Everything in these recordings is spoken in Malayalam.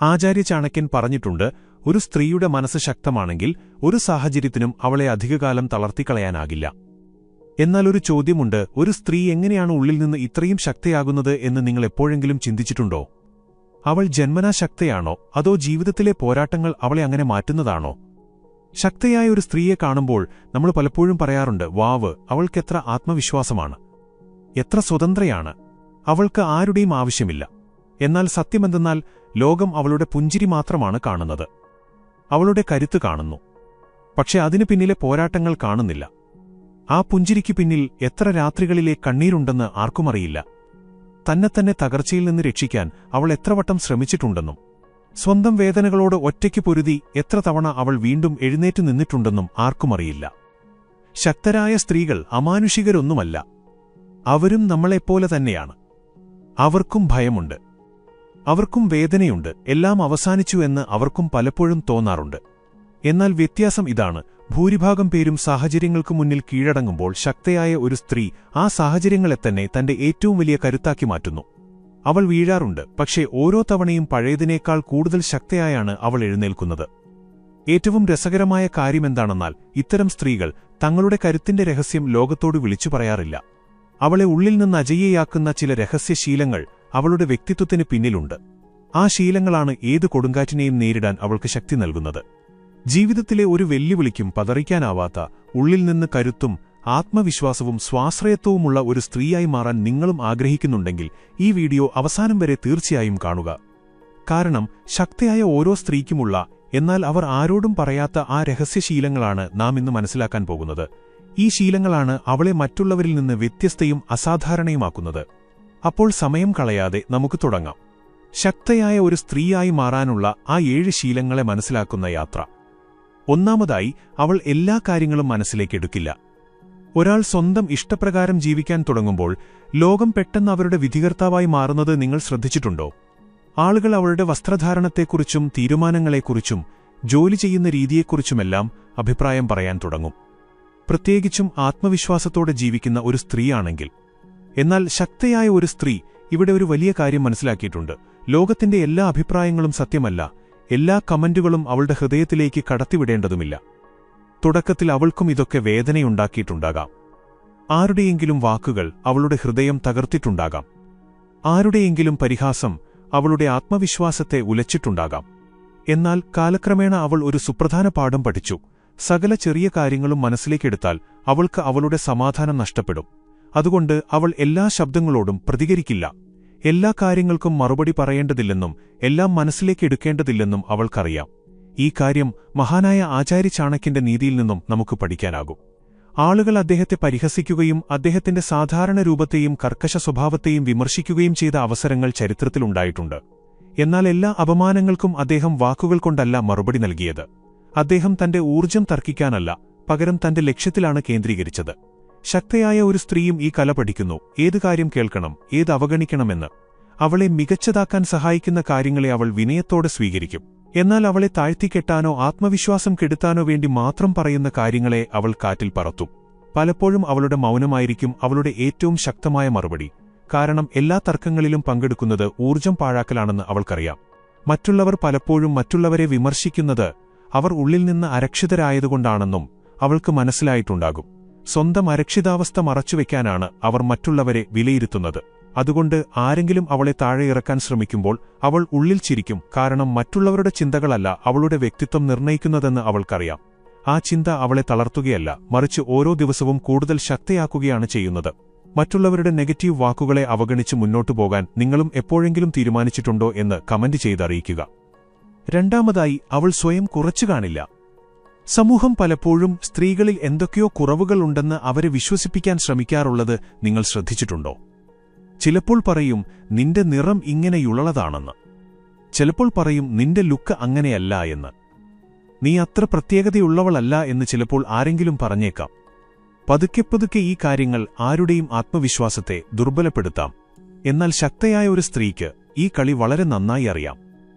ആചാര്യ ചാണക്യൻ പറഞ്ഞിട്ടുണ്ട്, ഒരു സ്ത്രീയുടെ മനസ്സ് ശക്തമാണെങ്കിൽ ഒരു സാഹചര്യത്തിനും അവളെ അധികകാലം തളർത്തിക്കളയാനാകില്ല. എന്നാൽ ഒരു ചോദ്യമുണ്ട്, ഒരു സ്ത്രീ എങ്ങനെയാണ് ഉള്ളിൽ നിന്ന് ഇത്രയും ശക്തയാകുന്നത് എന്ന് നിങ്ങൾ എപ്പോഴെങ്കിലും ചിന്തിച്ചിട്ടുണ്ടോ? അവൾ ജന്മനാ ശക്തയാണോ, അതോ ജീവിതത്തിലെ പോരാട്ടങ്ങൾ അവളെ അങ്ങനെ മാറ്റുന്നതാണോ? ശക്തയായ ഒരു സ്ത്രീയെ കാണുമ്പോൾ നമ്മൾ പലപ്പോഴും പറയാറുണ്ട്, വാവ്, അവൾക്കെത്ര ആത്മവിശ്വാസമാണ്, എത്ര സ്വതന്ത്രയാണ്, അവൾക്ക് ആരുടെയും ആവശ്യമില്ല. എന്നാൽ സത്യമെന്തെന്നാൽ ലോകം അവളുടെ പുഞ്ചിരി മാത്രമാണ് കാണുന്നത്. അവളുടെ കരുത്ത് കാണുന്നു, പക്ഷെ അതിനു പിന്നിലെ പോരാട്ടങ്ങൾ കാണുന്നില്ല. ആ പുഞ്ചിരിക്കു പിന്നിൽ എത്ര രാത്രികളിലെ കണ്ണീരുണ്ടെന്ന് ആർക്കുമറിയില്ല. തന്നെത്തന്നെ തകർച്ചയിൽ നിന്ന് രക്ഷിക്കാൻ അവൾ എത്ര വട്ടം ശ്രമിച്ചിട്ടുണ്ടെന്നും സ്വന്തം വേദനകളോട് ഒറ്റയ്ക്ക് പൊരുതി എത്ര തവണ അവൾ വീണ്ടും എഴുന്നേറ്റു നിന്നിട്ടുണ്ടെന്നും ആർക്കുമറിയില്ല. ശക്തരായ സ്ത്രീകൾ അമാനുഷികരൊന്നുമല്ല. അവരും നമ്മളെപ്പോലെ തന്നെയാണ്. അവർക്കും ഭയമുണ്ട്, അവർക്കും വേദനയുണ്ട്, എല്ലാം അവസാനിച്ചു എന്ന് അവർക്കും പലപ്പോഴും തോന്നാറുണ്ട്. എന്നാൽ വ്യത്യാസം ഇതാണ്, ഭൂരിഭാഗം പേരും സാഹചര്യങ്ങൾക്കു മുന്നിൽ കീഴടങ്ങുമ്പോൾ ശക്തയായ ഒരു സ്ത്രീ ആ സാഹചര്യങ്ങളെത്തന്നെ തന്റെ ഏറ്റവും വലിയ കരുത്താക്കി മാറ്റുന്നു. അവൾ വീഴാറുണ്ട്, പക്ഷേ ഓരോ തവണയും പഴയതിനേക്കാൾ കൂടുതൽ ശക്തയായാണ് അവൾ എഴുന്നേൽക്കുന്നത്. ഏറ്റവും രസകരമായ കാര്യമെന്താണെന്നാൽ ഇത്തരം സ്ത്രീകൾ തങ്ങളുടെ കരുത്തിന്റെ രഹസ്യം ലോകത്തോട് വിളിച്ചു പറയാറില്ല. അവളെ ഉള്ളിൽ നിന്ന് അജയ്യയാക്കുന്ന ചില രഹസ്യശീലങ്ങൾ അവളുടെ വ്യക്തിത്വത്തിന് പിന്നിലുണ്ട്. ആ ശീലങ്ങളാണ് ഏത് കൊടുങ്കാറ്റിനെയും നേരിടാൻ അവൾക്ക് ശക്തി നൽകുന്നത്. ജീവിതത്തിലെ ഒരു വെല്ലുവിളിക്കും പതറിക്കാനാവാത്ത, ഉള്ളിൽ നിന്ന് കരുത്തും ആത്മവിശ്വാസവും സ്വാശ്രയത്വവുമുള്ള ഒരു സ്ത്രീയായി മാറാൻ നിങ്ങളും ആഗ്രഹിക്കുന്നുണ്ടെങ്കിൽ ഈ വീഡിയോ അവസാനം വരെ തീർച്ചയായും കാണുക. കാരണം ശക്തയായ ഓരോ സ്ത്രീക്കുമുള്ള, എന്നാൽ അവർ ആരോടും പറയാത്ത ആ രഹസ്യശീലങ്ങളാണ് നാം ഇന്ന് മനസ്സിലാക്കാൻ പോകുന്നത്. ഈ ശീലങ്ങളാണ് അവളെ മറ്റുള്ളവരിൽ നിന്ന് വ്യത്യസ്തയും അസാധാരണയുമാക്കുന്നത്. അപ്പോൾ സമയം കളയാതെ നമുക്ക് തുടങ്ങാം. ശക്തയായ ഒരു സ്ത്രീയായി മാറാനുള്ള ആ 7 ശീലങ്ങളെ മനസ്സിലാക്കുന്ന യാത്ര. ഒന്നാമതായി, അവൾ എല്ലാ കാര്യങ്ങളും മനസ്സിലേക്കെടുക്കില്ല. ഒരാൾ സ്വന്തം ഇഷ്ടപ്രകാരം ജീവിക്കാൻ തുടങ്ങുമ്പോൾ ലോകം പെട്ടെന്ന് അവരുടെ വിധികർത്താവായി മാറുന്നത് നിങ്ങൾ ശ്രദ്ധിച്ചിട്ടുണ്ടോ? ആളുകൾ അവളുടെ വസ്ത്രധാരണത്തെക്കുറിച്ചും തീരുമാനങ്ങളെക്കുറിച്ചും ജോലി ചെയ്യുന്ന രീതിയെക്കുറിച്ചുമെല്ലാം അഭിപ്രായം പറയാൻ തുടങ്ങും, പ്രത്യേകിച്ചും ആത്മവിശ്വാസത്തോടെ ജീവിക്കുന്ന ഒരു സ്ത്രീയാണെങ്കിൽ. എന്നാൽ ശക്തയായ ഒരു സ്ത്രീ ഇവിടെ ഒരു വലിയ കാര്യം മനസ്സിലാക്കിയിട്ടുണ്ട്. ലോകത്തിന്റെ എല്ലാ അഭിപ്രായങ്ങളും സത്യമല്ല, എല്ലാ കമന്റുകളും അവളുടെ ഹൃദയത്തിലേക്ക് കടത്തിവിടേണ്ടതുമില്ല. തുടക്കത്തിൽ അവൾക്കും ഇതൊക്കെ വേദനയുണ്ടാക്കിയിട്ടുണ്ടാകാം. ആരുടെയെങ്കിലും വാക്കുകൾ അവളുടെ ഹൃദയം തകർത്തിട്ടുണ്ടാകാം. ആരുടെയെങ്കിലും പരിഹാസം അവളുടെ ആത്മവിശ്വാസത്തെ ഉലച്ചിട്ടുണ്ടാകാം. എന്നാൽ കാലക്രമേണ അവൾ ഒരു സുപ്രധാന പാഠം പഠിച്ചു. സകല ചെറിയ കാര്യങ്ങളും മനസ്സിലേക്കെടുത്താൽ അവൾക്ക് അവളുടെ സമാധാനം നഷ്ടപ്പെടും. അതുകൊണ്ട് അവൾ എല്ലാ ശബ്ദങ്ങളോടും പ്രതികരിക്കില്ല. എല്ലാ കാര്യങ്ങൾക്കും മറുപടി പറയേണ്ടതില്ലെന്നും എല്ലാം മനസ്സിലേക്കെടുക്കേണ്ടതില്ലെന്നും അവൾക്കറിയാം. ഈ കാര്യം മഹാനായ ആചാര്യ ചാണക്യന്റെ നീതിയിൽ നിന്നും നമുക്ക് പഠിക്കാനാകും. ആളുകൾ അദ്ദേഹത്തെ പരിഹസിക്കുകയും അദ്ദേഹത്തിന്റെ സാധാരണ രൂപത്തെയും കർക്കശ സ്വഭാവത്തെയും വിമർശിക്കുകയും ചെയ്ത അവസരങ്ങൾ ചരിത്രത്തിലുണ്ടായിട്ടുണ്ട്. എന്നാൽ എല്ലാ അപമാനങ്ങൾക്കും അദ്ദേഹം വാക്കുകൾ കൊണ്ടല്ല മറുപടി നൽകിയത്. അദ്ദേഹം തന്റെ ഊർജ്ജം തർക്കിക്കാനല്ല, പകരം തന്റെ ലക്ഷ്യത്തിലാണ് കേന്ദ്രീകരിച്ചത്. ശക്തയായ ഒരു സ്ത്രീയും ഈ കല പഠിക്കുന്നു, ഏത് കാര്യം കേൾക്കണം, ഏത് അവഗണിക്കണമെന്ന്. അവളെ മികച്ചതാക്കാൻ സഹായിക്കുന്ന കാര്യങ്ങളെ അവൾ വിനയത്തോടെ സ്വീകരിക്കും. എന്നാൽ അവളെ താഴ്ത്തിക്കെട്ടാനോ ആത്മവിശ്വാസം കെടുത്താനോ വേണ്ടി മാത്രം പറയുന്ന കാര്യങ്ങളെ അവൾ കാറ്റിൽ പറത്തും. പലപ്പോഴും അവളുടെ മൗനമായിരിക്കും അവളുടെ ഏറ്റവും ശക്തമായ മറുപടി. കാരണം എല്ലാ തർക്കങ്ങളിലും പങ്കെടുക്കുന്നത് ഊർജ്ജം പാഴാക്കലാണെന്ന് അവൾക്കറിയാം. മറ്റുള്ളവർ പലപ്പോഴും മറ്റുള്ളവരെ വിമർശിക്കുന്നത് അവർ ഉള്ളിൽ നിന്ന് അരക്ഷിതരായതുകൊണ്ടാണെന്നും അവൾക്ക് മനസ്സിലായിട്ടുണ്ടാകും. സ്വന്തം അരക്ഷിതാവസ്ഥ മറച്ചുവെക്കാനാണ് അവർ മറ്റുള്ളവരെ വിലയിരുത്തുന്നത്. അതുകൊണ്ട് ആരെങ്കിലും അവളെ താഴെ ഇറക്കാൻ ശ്രമിക്കുമ്പോൾ അവൾ ഉള്ളിൽ ചിരിക്കും. കാരണം മറ്റുള്ളവരുടെ ചിന്തകളല്ല അവളുടെ വ്യക്തിത്വം നിർണ്ണയിക്കുന്നതെന്ന് അവൾക്കറിയാം. ആ ചിന്ത അവളെ തളർത്തുകയല്ല, മറിച്ച് ഓരോ ദിവസവും കൂടുതൽ ശക്തയാക്കുകയാണ് ചെയ്യുന്നത്. മറ്റുള്ളവരുടെ നെഗറ്റീവ് വാക്കുകളെ അവഗണിച്ച് മുന്നോട്ടു പോകാൻ നിങ്ങളും എപ്പോഴെങ്കിലും തീരുമാനിച്ചിട്ടുണ്ടോ എന്ന് കമന്റ് ചെയ്തറിയിക്കുക. രണ്ടാമതായി, അവൾ സ്വയം കുറച്ചു കാണില്ല. സമൂഹം പലപ്പോഴും സ്ത്രീകളിൽ എന്തൊക്കെയോ കുറവുകൾ ഉണ്ടെന്ന് അവരെ വിശ്വസിപ്പിക്കാൻ ശ്രമിക്കാറുള്ളത് നിങ്ങൾ ശ്രദ്ധിച്ചിട്ടുണ്ടോ? ചിലപ്പോൾ പറയും, നിന്റെ നിറം ഇങ്ങനെയുള്ളതാണെന്ന്. ചിലപ്പോൾ പറയും, നിന്റെ ലുക്ക് അങ്ങനെയല്ല എന്ന്. നീ അത്ര പ്രത്യേകതയുള്ളവളല്ല എന്ന് ചിലപ്പോൾ ആരെങ്കിലും പറഞ്ഞേക്കാം. പതുക്കെ ഈ കാര്യങ്ങൾ ആരുടെയും ആത്മവിശ്വാസത്തെ ദുർബലപ്പെടുത്താം. എന്നാൽ ശക്തയായ ഒരു സ്ത്രീക്ക് ഈ കളി വളരെ നന്നായി അറിയാം.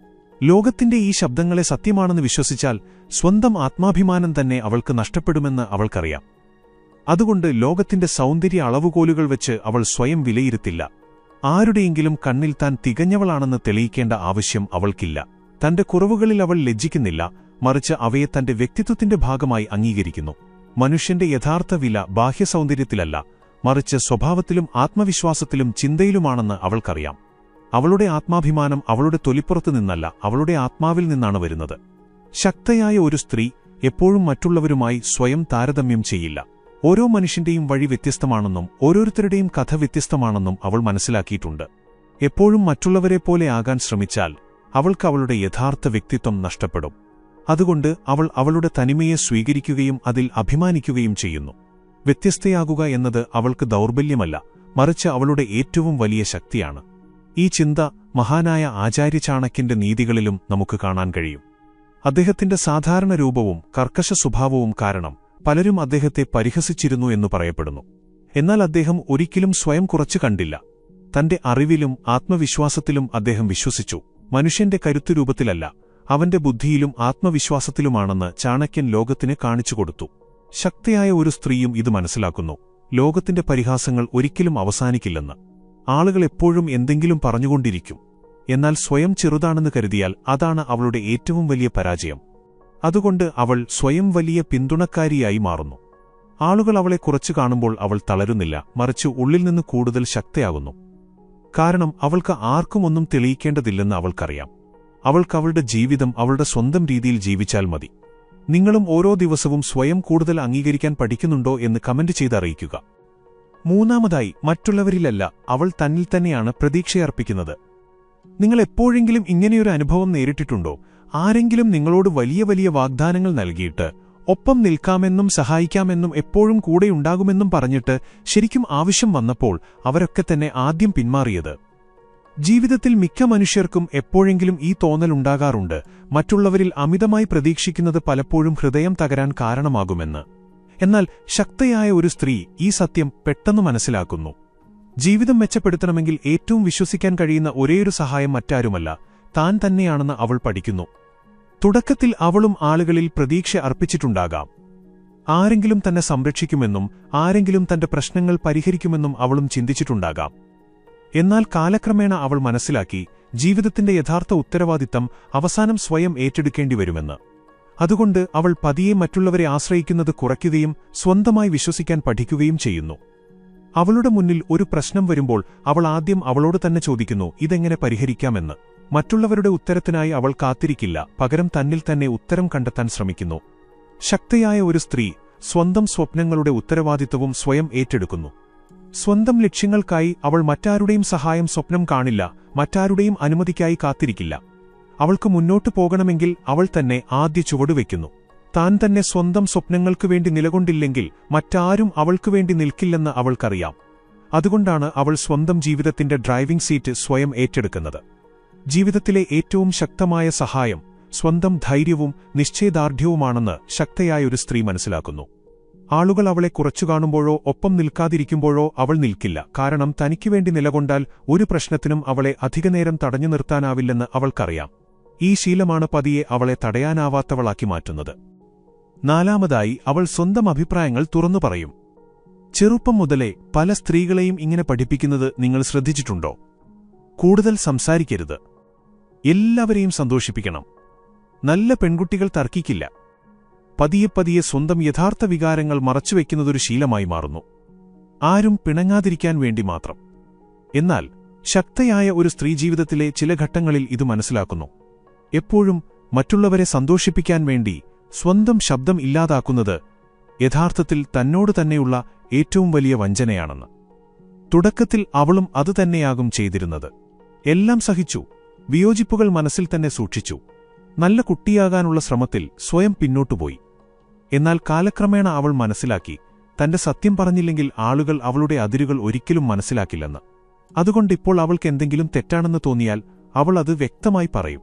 ലോകത്തിന്റെ ഈ ശബ്ദങ്ങളെ സത്യമാണെന്ന് വിശ്വസിച്ചാൽ സ്വന്തം ആത്മാഭിമാനം തന്നെ അവൾക്ക് നഷ്ടപ്പെടുമെന്ന് അവൾക്കറിയാം. അതുകൊണ്ട് ലോകത്തിന്റെ സൗന്ദര്യ അളവുകോലുകൾ വെച്ച് അവൾ സ്വയം വിലയിരുത്തില്ല. ആരുടെയെങ്കിലും കണ്ണിൽ താൻ തികഞ്ഞവളാണെന്ന് തെളിയിക്കേണ്ട ആവശ്യം അവൾക്കില്ല. തന്റെ കുറവുകളിൽ അവൾ ലജ്ജിക്കുന്നില്ല, മറിച്ച് അവയെ തന്റെ വ്യക്തിത്വത്തിന്റെ ഭാഗമായി അംഗീകരിക്കുന്നു. മനുഷ്യന്റെ യഥാർത്ഥ വില ബാഹ്യസൗന്ദര്യത്തിലല്ല, മറിച്ച് സ്വഭാവത്തിലും ആത്മവിശ്വാസത്തിലും ചിന്തയിലുമാണെന്ന് അവൾക്കറിയാം. അവളുടെ ആത്മാഭിമാനം അവളുടെ തൊലിപ്പുറത്തു നിന്നല്ല, അവളുടെ ആത്മാവിൽ നിന്നാണ് വരുന്നത്. ശക്തയായ ഒരു സ്ത്രീ എപ്പോഴും മറ്റുള്ളവരുമായി സ്വയം താരതമ്യം ചെയ്യില്ല. ഓരോ മനുഷ്യന്റെയും വഴി വ്യത്യസ്തമാണെന്നും ഓരോരുത്തരുടെയും കഥ വ്യത്യസ്തമാണെന്നും അവൾ മനസ്സിലാക്കിയിട്ടുണ്ട്. എപ്പോഴും മറ്റുള്ളവരെപ്പോലെ ആകാൻ ശ്രമിച്ചാൽ അവൾക്ക് അവളുടെ യഥാർത്ഥ വ്യക്തിത്വം നഷ്ടപ്പെടും. അതുകൊണ്ട് അവൾ അവളുടെ തനിമയെ സ്വീകരിക്കുകയും അതിൽ അഭിമാനിക്കുകയും ചെയ്യുന്നു. വ്യത്യസ്തയാകുക എന്നത് അവൾക്ക് ദൗർബല്യമല്ല, മറിച്ച് അവളുടെ ഏറ്റവും വലിയ ശക്തിയാണ്. ഈ ചിന്ത മഹാനായ ആചാര്യ ചാണക്യന്റെ നീതികളിലും നമുക്ക് കാണാൻ കഴിയും. അദ്ദേഹത്തിന്റെ സാധാരണ രൂപവും കർക്കശ സ്വഭാവവും കാരണം പലരും അദ്ദേഹത്തെ പരിഹസിച്ചിരുന്നു എന്നു പറയപ്പെടുന്നു. എന്നാൽ അദ്ദേഹം ഒരിക്കലും സ്വയം കുറച്ചു കണ്ടില്ല. തന്റെ അറിവിലും ആത്മവിശ്വാസത്തിലും അദ്ദേഹം വിശ്വസിച്ചു. മനുഷ്യന്റെ കരുത്തുരൂപത്തിലല്ല, അവന്റെ ബുദ്ധിയിലും ആത്മവിശ്വാസത്തിലുമാണെന്ന് ചാണക്യൻ ലോകത്തിന് കാണിച്ചുകൊടുത്തു. ശക്തയായ ഒരു സ്ത്രീയും ഇത് മനസ്സിലാക്കുന്നു. ലോകത്തിന്റെ പരിഹാസങ്ങൾ ഒരിക്കലും അവസാനിക്കില്ലെന്ന്. ആളുകൾ എപ്പോഴും എന്തെങ്കിലും പറഞ്ഞുകൊണ്ടിരിക്കും. എന്നാൽ സ്വയം ചെറുതാണെന്ന് കരുതിയാൽ അതാണ് അവളുടെ ഏറ്റവും വലിയ പരാജയം. അതുകൊണ്ട് അവൾ സ്വയം വലിയ പിന്തുണക്കാരിയായി മാറുന്നു. ആളുകൾ അവളെ കുറച്ചു കാണുമ്പോൾ അവൾ തളരുന്നില്ല, മറിച്ച് ഉള്ളിൽ നിന്ന് കൂടുതൽ ശക്തയാകുന്നു. കാരണം അവൾക്ക് ആർക്കും ഒന്നും തെളിയിക്കേണ്ടതില്ലെന്ന് അവൾക്കറിയാം. അവൾക്ക് അവളുടെ ജീവിതം അവളുടെ സ്വന്തം രീതിയിൽ ജീവിച്ചാൽ മതി. നിങ്ങളും ഓരോ ദിവസവും സ്വയം കൂടുതൽ അംഗീകരിക്കാൻ പഠിക്കുന്നുണ്ടോ എന്ന് കമന്റ് ചെയ്ത് അറിയിക്കുക. മൂന്നാമതായി, മറ്റുള്ളവരിലല്ല, അവൾ തന്നിൽ തന്നെയാണ് പ്രതീക്ഷയർപ്പിക്കുന്നത്. നിങ്ങൾ എപ്പോഴെങ്കിലും ഇങ്ങനെയൊരു അനുഭവം നേരിട്ടിട്ടുണ്ടോ? ആരെങ്കിലും നിങ്ങളോട് വലിയ വലിയ വാഗ്ദാനങ്ങൾ നൽകിയിട്ട് ഒപ്പം നിൽക്കാമെന്നും സഹായിക്കാമെന്നും എപ്പോഴും കൂടെയുണ്ടാകുമെന്നും പറഞ്ഞിട്ട് ശരിക്കും ആവശ്യം വന്നപ്പോൾ അവരൊക്കെ തന്നെ ആദ്യം പിന്മാറിയത്. ജീവിതത്തിൽ മിക്ക മനുഷ്യർക്കും എപ്പോഴെങ്കിലും ഈ തോന്നലുണ്ടാകാറുണ്ട്, മറ്റുള്ളവരിൽ അമിതമായി പ്രതീക്ഷിക്കുന്നത് പലപ്പോഴും ഹൃദയം തകരാൻ കാരണമാകുമെന്ന്. എന്നാൽ ശക്തയായ ഒരു സ്ത്രീ ഈ സത്യം പെട്ടെന്ന് മനസ്സിലാക്കുന്നു. ജീവിതം മെച്ചപ്പെടുത്തണമെങ്കിൽ ഏറ്റവും വിശ്വസിക്കാൻ കഴിയുന്ന ഒരേയൊരു സഹായം മറ്റാരുമല്ല, താൻ തന്നെയാണെന്ന് അവൾ പഠിക്കുന്നു. തുടക്കത്തിൽ അവളും ആളുകളിൽ പ്രതീക്ഷ അർപ്പിച്ചിട്ടുണ്ടാകാം. ആരെങ്കിലും തന്നെ സംരക്ഷിക്കുമെന്നും ആരെങ്കിലും തന്റെ പ്രശ്നങ്ങൾ പരിഹരിക്കുമെന്നും അവളും ചിന്തിച്ചിട്ടുണ്ടാകാം. എന്നാൽ കാലക്രമേണ അവൾ മനസ്സിലാക്കി, ജീവിതത്തിന്റെ യഥാർത്ഥ ഉത്തരവാദിത്തം അവസാനം സ്വയം ഏറ്റെടുക്കേണ്ടിവരുമെന്ന്. അതുകൊണ്ട് അവൾ പതിയെ മറ്റുള്ളവരെ ആശ്രയിക്കുന്നത് കുറയ്ക്കുകയും സ്വന്തമായി വിശ്വസിക്കാൻ പഠിക്കുകയും ചെയ്യുന്നു. അവളുടെ മുന്നിൽ ഒരു പ്രശ്നം വരുമ്പോൾ അവൾ ആദ്യം അവളോട് തന്നെ ചോദിക്കുന്നു, ഇതെങ്ങനെ പരിഹരിക്കാമെന്ന്. മറ്റുള്ളവരുടെ ഉത്തരത്തിനായി അവൾ കാത്തിരിക്കില്ല, പകരം തന്നിൽ തന്നെ ഉത്തരം കണ്ടെത്താൻ ശ്രമിക്കുന്നു. ശക്തയായ ഒരു സ്ത്രീ സ്വന്തം സ്വപ്നങ്ങളുടെ ഉത്തരവാദിത്തവും സ്വയം ഏറ്റെടുക്കുന്നു. സ്വന്തം ലക്ഷ്യങ്ങൾക്കായി അവൾ മറ്റാരുടെയും സഹായം സ്വപ്നം കാണില്ല, മറ്റാരുടെയും അനുമതിക്കായി കാത്തിരിക്കില്ല. അവൾക്ക് മുന്നോട്ടു പോകണമെങ്കിൽ അവൾ തന്നെ ആദ്യ ചുവടുവെക്കുന്നു. താൻ തന്നെ സ്വന്തം സ്വപ്നങ്ങൾക്കു വേണ്ടി നിലകൊണ്ടില്ലെങ്കിൽ മറ്റാരും അവൾക്കുവേണ്ടി നിൽക്കില്ലെന്ന് അവൾക്കറിയാം. അതുകൊണ്ടാണ് അവൾ സ്വന്തം ജീവിതത്തിന്റെ ഡ്രൈവിംഗ് സീറ്റ് സ്വയം ഏറ്റെടുക്കുന്നത്. ജീവിതത്തിലെ ഏറ്റവും ശക്തമായ സഹായം സ്വന്തം ധൈര്യവും നിശ്ചയദാർഢ്യവുമാണെന്ന് ശക്തയായൊരു സ്ത്രീ മനസ്സിലാക്കുന്നു. ആളുകൾ അവളെ കുറച്ചു കാണുമ്പോഴോ ഒപ്പം നിൽക്കാതിരിക്കുമ്പോഴോ അവൾ നിൽക്കില്ല. കാരണം തനിക്കുവേണ്ടി നിലകൊണ്ടാൽ ഒരു പ്രശ്നത്തിനും അവളെ അധികനേരം തടഞ്ഞു നിർത്താനാവില്ലെന്ന് അവൾക്കറിയാം. ഈ ശീലമാണ് പതിയെ അവളെ തടയാനാവാത്തവളാക്കി മാറ്റുന്നത്. നാലാമതായി, അവൾ സ്വന്തം അഭിപ്രായങ്ങൾ തുറന്നു പറയും. ചെറുപ്പം മുതലേ പല സ്ത്രീകളെയും ഇങ്ങനെ പഠിപ്പിക്കുന്നത് നിങ്ങൾ ശ്രദ്ധിച്ചിട്ടുണ്ടോ? കൂടുതൽ സംസാരിക്കരുത്, എല്ലാവരെയും സന്തോഷിപ്പിക്കണം, നല്ല പെൺകുട്ടികൾ തർക്കിക്കില്ല. പതിയെ പതിയെ സ്വന്തം യഥാർത്ഥ വികാരങ്ങൾ മറച്ചുവെക്കുന്നതൊരു ശീലമായി മാറുന്നു, ആരും പിണങ്ങാതിരിക്കാൻ വേണ്ടി മാത്രം. എന്നാൽ ശക്തയായ ഒരു സ്ത്രീ ജീവിതത്തിലെ ചില ഘട്ടങ്ങളിൽ ഇത് മനസ്സിലാക്കുന്നു. എപ്പോഴും മറ്റുള്ളവരെ സന്തോഷിപ്പിക്കാൻ വേണ്ടി സ്വന്തം ശബ്ദം ഇല്ലാതാക്കുന്നത് യഥാർത്ഥത്തിൽ തന്നോട് തന്നെയുള്ള ഏറ്റവും വലിയ വഞ്ചനയാണെന്ന്. തുടക്കത്തിൽ അവളും അതുതന്നെയാകും ചെയ്തിരുന്നത്. എല്ലാം സഹിച്ചു, വിയോജിപ്പുകൾ മനസ്സിൽ തന്നെ സൂക്ഷിച്ചു, നല്ല കുട്ടിയാകാനുള്ള ശ്രമത്തിൽ സ്വയം പിന്നോട്ടുപോയി. എന്നാൽ കാലക്രമേണ അവൾ മനസ്സിലാക്കി, തന്റെ സത്യം പറഞ്ഞില്ലെങ്കിൽ ആളുകൾ അവളുടെ അതിരുകൾ ഒരിക്കലും മനസ്സിലാക്കില്ലെന്ന്. അതുകൊണ്ടിപ്പോൾ അവൾക്ക് എന്തെങ്കിലും തെറ്റാണെന്ന് തോന്നിയാൽ അവൾ അത് വ്യക്തമായി പറയും.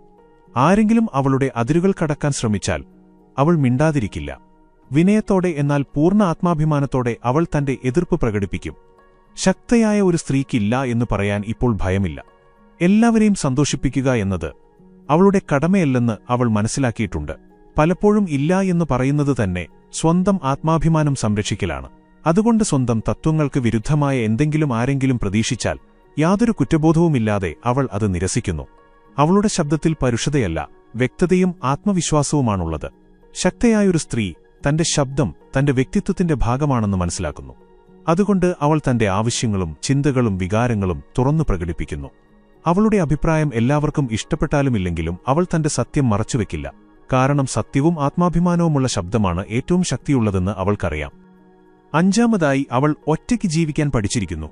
ആരെങ്കിലും അവളുടെ അതിരുകൾ കടക്കാൻ ശ്രമിച്ചാൽ അവൾ മിണ്ടാതിരിക്കില്ല. വിനയത്തോടെ എന്നാൽ പൂർണ്ണ ആത്മാഭിമാനത്തോടെ അവൾ തന്റെ എതിർപ്പ് പ്രകടിപ്പിക്കും. ശക്തയായ ഒരു സ്ത്രീക്കില്ല എന്ന് പറയാൻ ഇപ്പോൾ ഭയമില്ല. എല്ലാവരെയും സന്തോഷിപ്പിക്കുക എന്നത് അവളുടെ കടമയല്ലെന്ന് അവൾ മനസ്സിലാക്കിയിട്ടുണ്ട്. പലപ്പോഴും ഇല്ല എന്ന് പറയുന്നത് തന്നെ സ്വന്തം ആത്മാഭിമാനം സംരക്ഷിക്കലാണ്. അതുകൊണ്ട് സ്വന്തം തത്വങ്ങൾക്ക് വിരുദ്ധമായ എന്തെങ്കിലും ആരെങ്കിലും പ്രതീക്ഷിച്ചാൽ യാതൊരു കുറ്റബോധവുമില്ലാതെ അവൾ അത് നിരസിക്കുന്നു. അവളുടെ ശബ്ദത്തിൽ പരുഷതയല്ല, വ്യക്തതയും ആത്മവിശ്വാസവുമാണുള്ളത്. ശക്തയായൊരു സ്ത്രീ തന്റെ ശബ്ദം തന്റെ വ്യക്തിത്വത്തിന്റെ ഭാഗമാണെന്ന് മനസ്സിലാക്കുന്നു. അതുകൊണ്ട് അവൾ തന്റെ ആവശ്യങ്ങളും ചിന്തകളും വികാരങ്ങളും തുറന്നു പ്രകടിപ്പിക്കുന്നു. അവളുടെ അഭിപ്രായം എല്ലാവർക്കും ഇഷ്ടപ്പെട്ടാലുമില്ലെങ്കിലും അവൾ തന്റെ സത്യം മറച്ചുവെക്കില്ല. കാരണം സത്യവും ആത്മാഭിമാനവുമുള്ള ശബ്ദമാണ് ഏറ്റവും ശക്തിയുള്ളതെന്ന് അവൾക്കറിയാം. അഞ്ചാമതായി, അവൾ ഒറ്റയ്ക്ക് ജീവിക്കാൻ പഠിച്ചിരിക്കുന്നു.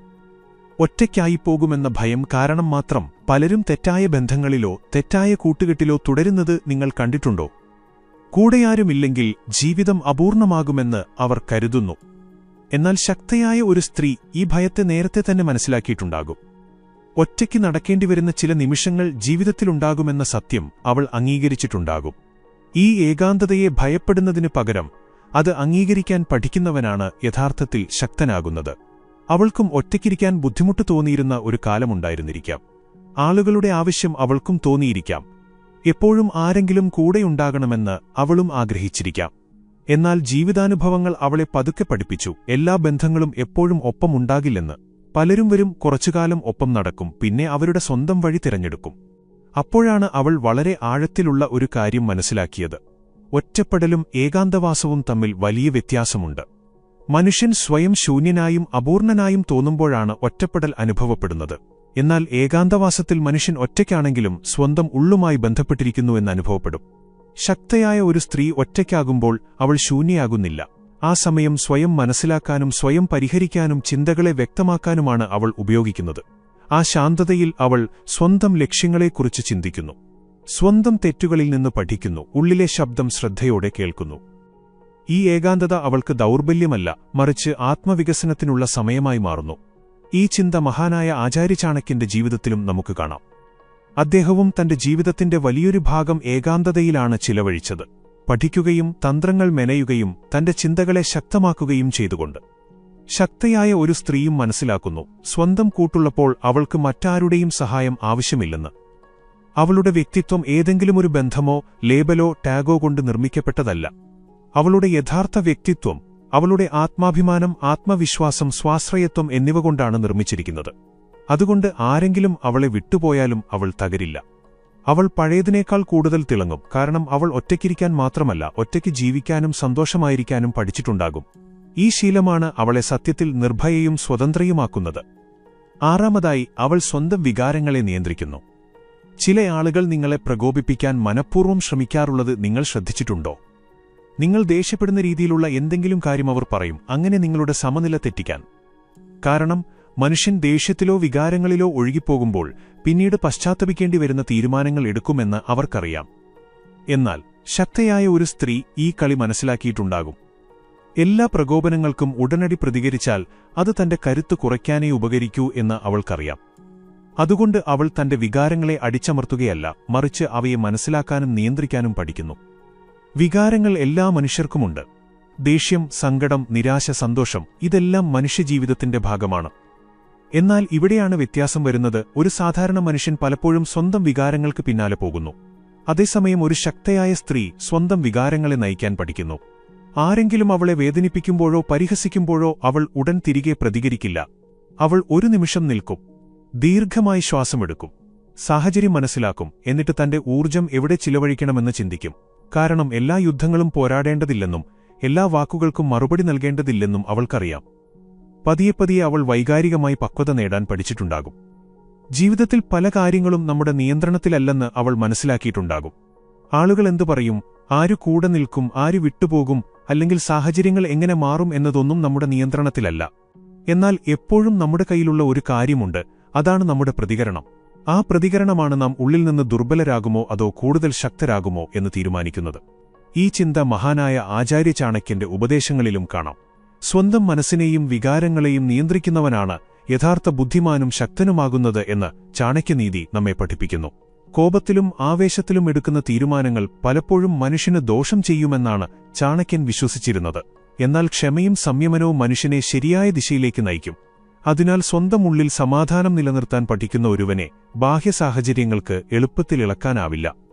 ഒറ്റയ്ക്കായിപ്പോകുമെന്ന ഭയം കാരണം മാത്രം പലരും തെറ്റായ ബന്ധങ്ങളിലോ തെറ്റായ കൂട്ടുകെട്ടിലോ തുടരുന്നത് നിങ്ങൾ കണ്ടിട്ടുണ്ടോ? കൂടെയാരുമില്ലെങ്കിൽ ജീവിതം അപൂർണമാകുമെന്ന് അവർ കരുതുന്നു. എന്നാൽ ശക്തയായ ഒരു സ്ത്രീ ഈ ഭയത്തെ നേരത്തെ തന്നെ മനസ്സിലാക്കിയിട്ടുണ്ടാകും. ഒറ്റയ്ക്ക് നടക്കേണ്ടിവരുന്ന ചില നിമിഷങ്ങൾ ജീവിതത്തിലുണ്ടാകുമെന്ന സത്യം അവൾ അംഗീകരിച്ചിട്ടുണ്ടാകും. ഈ ഏകാന്തതയെ ഭയപ്പെടുന്നതിനു പകരം അത് അംഗീകരിക്കാൻ പഠിക്കുന്നവനാണ് യഥാർത്ഥത്തിൽ ശക്തനാകുന്നത്. അവൾക്കും ഒറ്റയ്ക്കിരിക്കാൻ ബുദ്ധിമുട്ട് തോന്നിയിരുന്ന ഒരു കാലമുണ്ടായിരുന്നിരിക്കാം. ആളുകളുടെ ആവശ്യം അവൾക്കും തോന്നിയിരിക്കാം. എപ്പോഴും ആരെങ്കിലും കൂടെയുണ്ടാകണമെന്ന് അവളും ആഗ്രഹിച്ചിരിക്കാം. എന്നാൽ ജീവിതാനുഭവങ്ങൾ അവളെ പതുക്കെ പഠിപ്പിച്ചു, എല്ലാ ബന്ധങ്ങളും എപ്പോഴും ഒപ്പമുണ്ടാകില്ലെന്ന്. പലരും വരും, കുറച്ചുകാലം ഒപ്പം നടക്കും, പിന്നെ അവരുടെ സ്വന്തം വഴി തിരഞ്ഞെടുക്കും. അപ്പോഴാണ് അവൾ വളരെ ആഴത്തിലുള്ള ഒരു കാര്യം മനസ്സിലാക്കിയത്. ഒറ്റപ്പെടലും ഏകാന്തവാസവും തമ്മിൽ വലിയ വ്യത്യാസമുണ്ട്. മനുഷ്യൻ സ്വയം ശൂന്യനായും അപൂർണനായും തോന്നുമ്പോഴാണ് ഒറ്റപ്പെടൽ അനുഭവപ്പെടുന്നത്. എന്നാൽ ഏകാന്തവാസത്തിൽ മനുഷ്യൻ ഒറ്റയ്ക്കാണെങ്കിലും സ്വന്തം ഉള്ളുമായി ബന്ധപ്പെട്ടിരിക്കുന്നുവെന്നനുഭവപ്പെടും. ശക്തയായ ഒരു സ്ത്രീ ഒറ്റയ്ക്കാകുമ്പോൾ അവൾ ശൂന്യയാകുന്നില്ല. ആ സമയം സ്വയം മനസ്സിലാക്കാനും സ്വയം പരിഹരിക്കാനും ചിന്തകളെ വ്യക്തമാക്കാനുമാണ് അവൾ ഉപയോഗിക്കുന്നത്. ആ ശാന്തതയിൽ അവൾ സ്വന്തം ലക്ഷ്യങ്ങളെക്കുറിച്ച് ചിന്തിക്കുന്നു, സ്വന്തം തെറ്റുകളിൽ നിന്ന് പഠിക്കുന്നു, ഉള്ളിലെ ശബ്ദം ശ്രദ്ധയോടെ കേൾക്കുന്നു. ഈ ഏകാന്തത അവൾക്ക് ദൗർബല്യമല്ല, മറിച്ച് ആത്മവികസനത്തിനുള്ള സമയമായി മാറുന്നു. ഈ ചിന്ത മഹാനായ ആചാര്യചാണക്യന്റെ ജീവിതത്തിലും നമുക്ക് കാണാം. അദ്ദേഹവും തന്റെ ജീവിതത്തിന്റെ വലിയൊരു ഭാഗം ഏകാന്തതയിലാണ് ചിലവഴിച്ചത്, പഠിക്കുകയും തന്ത്രങ്ങൾ മെനയുകയും തന്റെ ചിന്തകളെ ശക്തമാക്കുകയും ചെയ്തുകൊണ്ട്. ശക്തയായ ഒരു സ്ത്രീയും മനസ്സിലാക്കുന്നു, സ്വന്തം കൂട്ടുള്ളപ്പോൾ അവൾക്ക് മറ്റാരുടെയും സഹായം ആവശ്യമില്ലെന്ന്. അവളുടെ വ്യക്തിത്വം ഏതെങ്കിലുമൊരു ബന്ധമോ ലേബലോ ടാഗോ കൊണ്ട് നിർമ്മിക്കപ്പെട്ടതല്ല. അവളുടെ യഥാർത്ഥ വ്യക്തിത്വം അവളുടെ ആത്മാഭിമാനം, ആത്മവിശ്വാസം, സ്വാശ്രയത്വം എന്നിവ കൊണ്ടാണ് നിർമ്മിച്ചിരിക്കുന്നത്. അതുകൊണ്ട് ആരെങ്കിലും അവളെ വിട്ടുപോയാലും അവൾ തകരില്ല. അവൾ പഴയതിനേക്കാൾ കൂടുതൽ തിളങ്ങും. കാരണം അവൾ ഒറ്റയ്ക്കിരിക്കാൻ മാത്രമല്ല, ഒറ്റയ്ക്ക് ജീവിക്കാനും സന്തോഷമായിരിക്കാനും പഠിച്ചിട്ടുണ്ടാകും. ഈ ശീലമാണ് അവളെ സത്യത്തിൽ നിർഭയയും സ്വതന്ത്രയുമാക്കുന്നത്. ആറാമതായി, അവൾ സ്വന്തം വികാരങ്ങളെ നിയന്ത്രിക്കുന്നു. ചില ആളുകൾ നിങ്ങളെ പ്രകോപിപ്പിക്കാൻ മനഃപൂർവ്വം ശ്രമിക്കാറുള്ളത് നിങ്ങൾ ശ്രദ്ധിച്ചിട്ടുണ്ടോ? നിങ്ങൾ ദേഷ്യപ്പെടുന്ന രീതിയിലുള്ള എന്തെങ്കിലും കാര്യം അവർ പറയും, അങ്ങനെ നിങ്ങളുടെ സമനില തെറ്റിക്കാൻ. കാരണം മനുഷ്യൻ ദേഷ്യത്തിലോ വികാരങ്ങളിലോ ഒഴുകിപ്പോകുമ്പോൾ പിന്നീട് പശ്ചാത്തപിക്കേണ്ടി വരുന്ന തീരുമാനങ്ങൾ എടുക്കുമെന്ന് അവർക്കറിയാം. എന്നാൽ ശക്തയായ ഒരു സ്ത്രീ ഈ കളി മനസ്സിലാക്കിയിട്ടുണ്ടാകും. എല്ലാ പ്രകോപനങ്ങൾക്കും ഉടനടി പ്രതികരിച്ചാൽ അത് തന്റെ കരുത്ത് കുറയ്ക്കാനേ ഉപകരിക്കൂ എന്ന് അവൾക്കറിയാം. അതുകൊണ്ട് അവൾ തന്റെ വികാരങ്ങളെ അടിച്ചമർത്തുകയല്ല, മറിച്ച് അവയെ മനസ്സിലാക്കാനും നിയന്ത്രിക്കാനും പഠിക്കുന്നു. വികാരങ്ങൾ എല്ലാ മനുഷ്യർക്കുമുണ്ട്. ദേഷ്യം, സങ്കടം, നിരാശ, സന്തോഷം, ഇതെല്ലാം മനുഷ്യജീവിതത്തിന്റെ ഭാഗമാണ്. എന്നാൽ ഇവിടെയാണ് വ്യത്യാസം വരുന്നത്. ഒരു സാധാരണ മനുഷ്യൻ പലപ്പോഴും സ്വന്തം വികാരങ്ങൾക്ക് പിന്നാലെ പോകുന്നു. അതേസമയം ഒരു ശക്തയായ സ്ത്രീ സ്വന്തം വികാരങ്ങളെ നയിക്കാൻ പഠിക്കുന്നു. ആരെങ്കിലും അവളെ വേദനിപ്പിക്കുമ്പോഴോ പരിഹസിക്കുമ്പോഴോ അവൾ ഉടൻ തിരികെ പ്രതികരിക്കില്ല. അവൾ ഒരു നിമിഷം നിൽക്കും, ദീർഘമായി ശ്വാസമെടുക്കും, സാഹചര്യം മനസ്സിലാക്കും, എന്നിട്ട് തന്റെ ഊർജ്ജം എവിടെ ചിലവഴിക്കണമെന്ന് ചിന്തിക്കും. കാരണം എല്ലാ യുദ്ധങ്ങളും പോരാടേണ്ടതില്ലെന്നും എല്ലാ വാക്കുകൾക്കും മറുപടി നൽകേണ്ടതില്ലെന്നും അവൾക്കറിയാം. പതിയെ അവൾ വൈകാരികമായി പക്വത നേടാൻ പഠിച്ചിട്ടുണ്ടാകും. ജീവിതത്തിൽ പല കാര്യങ്ങളും നമ്മുടെ നിയന്ത്രണത്തിലല്ലെന്ന് അവൾ മനസ്സിലാക്കിയിട്ടുണ്ടാകും. ആളുകൾ എന്തു പറയും, ആരു കൂടെ നിൽക്കും, ആര് വിട്ടുപോകും, അല്ലെങ്കിൽ സാഹചര്യങ്ങൾ എങ്ങനെ മാറും എന്നതൊന്നും നമ്മുടെ നിയന്ത്രണത്തിലല്ല. എന്നാൽ എപ്പോഴും നമ്മുടെ കയ്യിലുള്ള ഒരു കാര്യമുണ്ട്, അതാണ് നമ്മുടെ പ്രതികരണം. ആ പ്രതികരണമാണ് നാം ഉള്ളിൽ നിന്ന് ദുർബലരാകുമോ അതോ കൂടുതൽ ശക്തരാകുമോ എന്ന് തീരുമാനിക്കുന്നത്. ഈ ചിന്ത മഹാനായ ആചാര്യചാണക്യന്റെ ഉപദേശങ്ങളിലും കാണാം. സ്വന്തം മനസ്സിനെയും വികാരങ്ങളെയും നിയന്ത്രിക്കുന്നവനാണ് യഥാർത്ഥ ബുദ്ധിമാനും ശക്തനുമാകുന്നത് എന്ന് ചാണക്യനീതി നമ്മെ പഠിപ്പിക്കുന്നു. കോപത്തിലും ആവേശത്തിലും എടുക്കുന്ന തീരുമാനങ്ങൾ പലപ്പോഴും മനുഷ്യന് ദോഷം ചെയ്യുമെന്നാണ് ചാണക്യൻ വിശ്വസിച്ചിരുന്നത്. എന്നാൽ ക്ഷമയും സംയമനവും മനുഷ്യനെ ശരിയായ ദിശയിലേക്ക് നയിക്കും. അതിനാൽ സ്വന്തം ഉള്ളിൽ സമാധാനം നിലനിർത്താൻ പഠിക്കുന്ന ഒരുവനെ ബാഹ്യ സാഹചര്യങ്ങൾക്ക് എളുപ്പത്തിൽ ഇളക്കാനാവില്ല.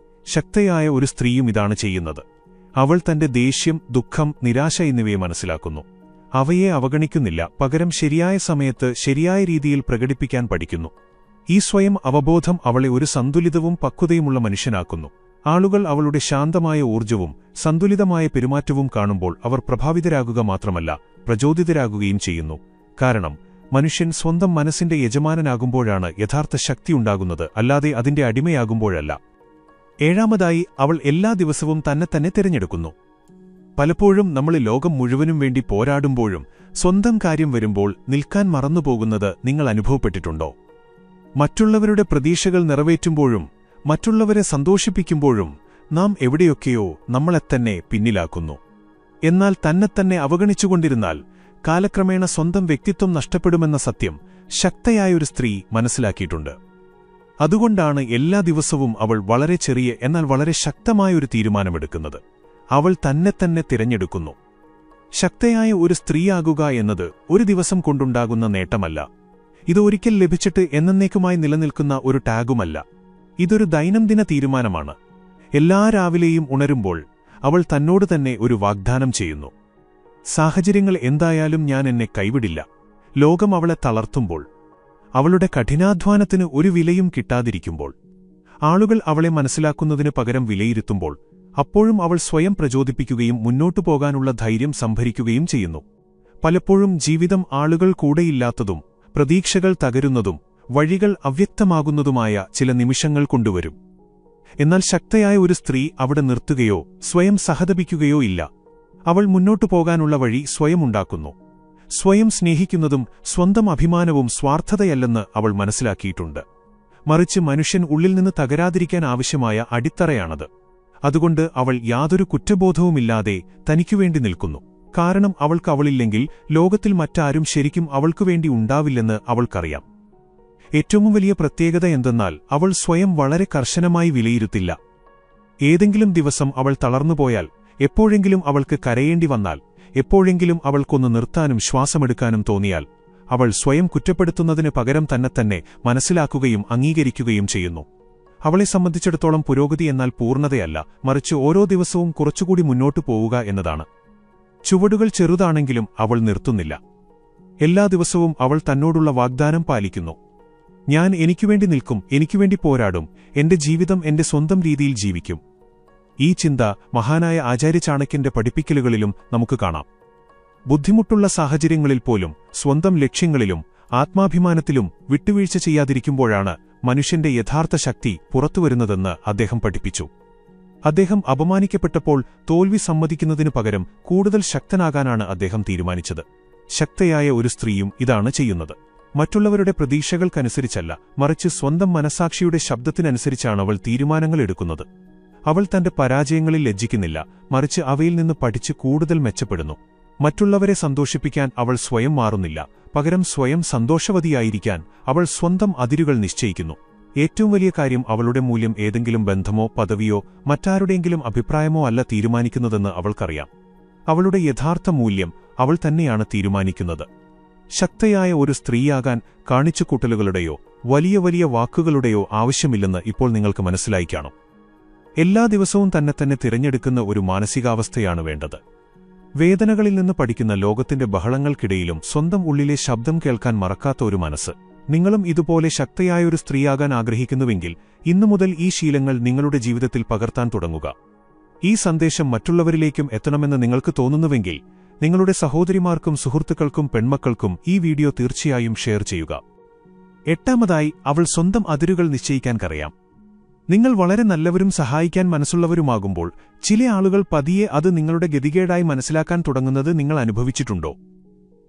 ശക്തയായ ഒരു സ്ത്രീയും ഇതാണ് ചെയ്യുന്നത്. അവൾ തന്റെ ദേഷ്യം, ദുഃഖം, നിരാശ എന്നിവയെ മനസ്സിലാക്കുന്നു. അവയെ അവഗണിക്കുന്നില്ല, പകരം ശരിയായ സമയത്ത് ശരിയായ രീതിയിൽ പ്രകടിപ്പിക്കാൻ പഠിക്കുന്നു. ഈ സ്വയം അവബോധം അവളെ ഒരു സന്തുലിതവും പക്വതയുമുള്ള മനുഷ്യനാക്കുന്നു. ആളുകൾ അവളുടെ ശാന്തമായ ഊർജ്ജവും സന്തുലിതമായ പെരുമാറ്റവും കാണുമ്പോൾ അവർ പ്രഭാവിതരാകുക മാത്രമല്ല പ്രചോദിതരാകുകയും ചെയ്യുന്നു. കാരണം മനുഷ്യൻ സ്വന്തം മനസ്സിന്റെ യജമാനനാകുമ്പോഴാണ് യഥാർത്ഥ ശക്തിയുണ്ടാകുന്നത്, അല്ലാതെ അതിന്റെ അടിമയാകുമ്പോഴല്ല. ഏഴാമതായി, അവൾ എല്ലാ ദിവസവും തന്നെ തിരഞ്ഞെടുക്കുന്നു. പലപ്പോഴും നമ്മൾ ലോകം മുഴുവനും വേണ്ടി പോരാടുമ്പോഴും സ്വന്തം കാര്യം വരുമ്പോൾ നിൽക്കാൻ മറന്നുപോകുന്നത് നിങ്ങൾ അനുഭവപ്പെട്ടിട്ടുണ്ടോ? മറ്റുള്ളവരുടെ പ്രതീക്ഷകൾ നിറവേറ്റുമ്പോഴും മറ്റുള്ളവരെ സന്തോഷിപ്പിക്കുമ്പോഴും നാം എവിടെയൊക്കെയോ നമ്മളെത്തന്നെ പിന്നിലാക്കുന്നു. എന്നാൽ തന്നെ അവഗണിച്ചുകൊണ്ടിരുന്നാൽ കാലക്രമേണ സ്വന്തം വ്യക്തിത്വം നഷ്ടപ്പെടുമെന്ന സത്യം ശക്തയായൊരു സ്ത്രീ മനസ്സിലാക്കിയിട്ടുണ്ട്. അതുകൊണ്ടാണ് എല്ലാ ദിവസവും അവൾ വളരെ ചെറിയ എന്നാൽ വളരെ ശക്തമായൊരു തീരുമാനമെടുക്കുന്നത്. അവൾ തന്നെ തിരഞ്ഞെടുക്കുന്നു. ശക്തയായ ഒരു സ്ത്രീയാകുക എന്നത് ഒരു ദിവസം കൊണ്ടുണ്ടാകുന്ന നേട്ടമല്ല. ഇത് ഒരിക്കൽ ലഭിച്ചിട്ട് എന്നേക്കുമായി നിലനിൽക്കുന്ന ഒരു ടാഗുമല്ല. ഇതൊരു ദൈനംദിന തീരുമാനമാണ്. എല്ലാ രാവിലെയും ഉണരുമ്പോൾ അവൾ തന്നോട് തന്നെ ഒരു വാഗ്ദാനം ചെയ്യുന്നു. സാഹചര്യങ്ങൾ എന്തായാലും ഞാൻ എന്നെ കൈവിടില്ല. ലോകം അവളെ തളർത്തുമ്പോൾ, അവളുടെ കഠിനാധ്വാനത്തിന് ഒരു വിലയും കിട്ടാതിരിക്കുമ്പോൾ, ആളുകൾ അവളെ മനസ്സിലാക്കുന്നതിനു പകരം വിലയിരുത്തുമ്പോൾ, അപ്പോഴും അവൾ സ്വയം പ്രചോദിപ്പിക്കുകയും മുന്നോട്ടു പോകാനുള്ള ധൈര്യം സംഭരിക്കുകയും ചെയ്യുന്നു. പലപ്പോഴും ജീവിതം ആളുകൾ കൂടെയില്ലാത്തതും പ്രതീക്ഷകൾ തകരുന്നതും വഴികൾ അവ്യക്തമാകുന്നതുമായ ചില നിമിഷങ്ങൾ കൊണ്ടുവരും. എന്നാൽ ശക്തയായ ഒരു സ്ത്രീ അവിടെ നിർത്തുകയോ സ്വയം സഹതപിക്കുകയോ ഇല്ല. അവൾ മുന്നോട്ടു പോകാനുള്ള വഴി സ്വയം ഉണ്ടാക്കുന്നു. സ്വയം സ്നേഹിക്കുന്നതും സ്വന്തം അഭിമാനവും സ്വാർത്ഥതയല്ലെന്ന് അവൾ മനസ്സിലാക്കിയിട്ടുണ്ട്. മറിച്ച് മനുഷ്യൻ ഉള്ളിൽ നിന്ന് തകരാതിരിക്കാൻ ആവശ്യമായ അടിത്തറയാണത്. അതുകൊണ്ട് അവൾ യാതൊരു കുറ്റബോധവുമില്ലാതെ തനിക്കുവേണ്ടി നിൽക്കുന്നു. കാരണം അവൾക്ക് അവളില്ലെങ്കിൽ ലോകത്തിൽ മറ്റാരും ശരിക്കും അവൾക്കുവേണ്ടി ഉണ്ടാവില്ലെന്ന് അവൾക്കറിയാം. ഏറ്റവും വലിയ പ്രത്യേകത എന്തെന്നാൽ അവൾ സ്വയം വളരെ കർശനമായി വിലയിരുത്തില്ല. ഏതെങ്കിലും ദിവസം അവൾ തളർന്നുപോയാൽ, എപ്പോഴെങ്കിലും അവൾക്ക് കരയേണ്ടി വന്നാൽ, എപ്പോഴെങ്കിലും അവൾക്കൊന്ന് നിർത്താനും ശ്വാസമെടുക്കാനും തോന്നിയാൽ, അവൾ സ്വയം കുറ്റപ്പെടുത്തുന്നതിന് പകരം തന്നെ മനസ്സിലാക്കുകയും അംഗീകരിക്കുകയും ചെയ്യുന്നു. അവളെ സംബന്ധിച്ചിടത്തോളം പുരോഗതി എന്നാൽ പൂർണ്ണതയല്ല, മറിച്ച് ഓരോ ദിവസവും കുറച്ചുകൂടി മുന്നോട്ടു പോവുക എന്നതാണ്. ചുവടുകൾ ചെറുതാണെങ്കിലും അവൾ നിർത്തുന്നില്ല. എല്ലാ ദിവസവും അവൾ തന്നോടുള്ള വാഗ്ദാനം പാലിക്കുന്നു. ഞാൻ എനിക്കുവേണ്ടി നിൽക്കും, എനിക്കുവേണ്ടി പോരാടും, എന്റെ ജീവിതം എന്റെ സ്വന്തം രീതിയിൽ ജീവിക്കും. ഈ ചിന്ത മഹാനായ ആചാര്യ ചാണക്യന്റെ പഠിപ്പിക്കലുകളിലും നമുക്ക് കാണാം. ബുദ്ധിമുട്ടുള്ള സാഹചര്യങ്ങളിൽ പോലും സ്വന്തം ലക്ഷ്യങ്ങളിലും ആത്മാഭിമാനത്തിലും വിട്ടുവീഴ്ച ചെയ്യാതിരിക്കുമ്പോഴാണ് മനുഷ്യന്റെ യഥാർത്ഥ ശക്തി പുറത്തുവരുന്നതെന്ന് അദ്ദേഹം പഠിപ്പിച്ചു. അദ്ദേഹം അപമാനിക്കപ്പെട്ടപ്പോൾ തോൽവി സമ്മതിക്കുന്നതിനു പകരം കൂടുതൽ ശക്തനാകാനാണ് അദ്ദേഹം തീരുമാനിച്ചത്. ശക്തയായ ഒരു സ്ത്രീയും ഇതാണ് ചെയ്യുന്നത്. മറ്റുള്ളവരുടെ പ്രതീക്ഷകൾക്കനുസരിച്ചല്ല, മറിച്ച് സ്വന്തം മനസാക്ഷിയുടെ ശബ്ദത്തിനനുസരിച്ചാണ് അവൾ തീരുമാനങ്ങൾ എടുക്കുന്നത്. അവൾ തന്റെ പരാജയങ്ങളിൽ ലജ്ജിക്കുന്നില്ല, മറിച്ച് അവയിൽ നിന്ന് പഠിച്ച് കൂടുതൽ മെച്ചപ്പെടുന്നു. മറ്റുള്ളവരെ സന്തോഷിപ്പിക്കാൻ അവൾ സ്വയം മാറുന്നില്ല, പകരം സ്വയം സന്തോഷവതിയായിരിക്കാൻ അവൾ സ്വന്തം അതിരുകൾ നിശ്ചയിക്കുന്നു. ഏറ്റവും വലിയ കാര്യം അവളുടെ മൂല്യം ഏതെങ്കിലും ബന്ധമോ പദവിയോ മറ്റാരുടെയെങ്കിലും അഭിപ്രായമോ അല്ല തീരുമാനിക്കുന്നതെന്ന് അവൾക്കറിയാം. അവളുടെ യഥാർത്ഥ മൂല്യം അവൾ തന്നെയാണ് തീരുമാനിക്കുന്നത്. ശക്തയായ ഒരു സ്ത്രീയാകാൻ കാണിച്ചുകൂട്ടലുകളുടെയോ വലിയ വാക്കുകളുടെയോ ആവശ്യമില്ലെന്ന് ഇപ്പോൾ നിങ്ങൾക്ക് മനസ്സിലായി കാണും. എല്ലാ ദിവസവും തന്നെ തിരഞ്ഞെടുക്കുന്ന ഒരു മാനസികാവസ്ഥയാണ് വേണ്ടത്. വേദനകളിൽ നിന്ന് പഠിക്കുന്ന ലോകത്തിന്റെ ബഹളങ്ങൾക്കിടയിലും സ്വന്തം ഉള്ളിലെ ശബ്ദം കേൾക്കാൻ മറക്കാത്ത ഒരു മനസ്സ്. നിങ്ങളും ഇതുപോലെ ശക്തയായൊരു സ്ത്രീയാകാൻ ആഗ്രഹിക്കുന്നുവെങ്കിൽ ഇന്നുമുതൽ ഈ ശീലങ്ങൾ നിങ്ങളുടെ ജീവിതത്തിൽ പകർത്താൻ തുടങ്ങുക. ഈ സന്ദേശം മറ്റുള്ളവരിലേക്കും എത്തണമെന്ന് നിങ്ങൾക്ക് തോന്നുന്നുവെങ്കിൽ നിങ്ങളുടെ സഹോദരിമാർക്കും സുഹൃത്തുക്കൾക്കും പെൺമക്കൾക്കും ഈ വീഡിയോ തീർച്ചയായും ഷെയർ ചെയ്യുക. എട്ടാമതായി, അവൾ സ്വന്തം അതിരുകൾ നിശ്ചയിക്കാൻ അറിയാം. നിങ്ങൾ വളരെ നല്ലവരും സഹായിക്കാൻ മനസ്സുള്ളവരുമാകുമ്പോൾ ചില ആളുകൾ പതിയെ അത് നിങ്ങളുടെ ഗതികേടായി മനസ്സിലാക്കാൻ തുടങ്ങുന്നത് നിങ്ങൾ അനുഭവിച്ചിട്ടുണ്ടോ?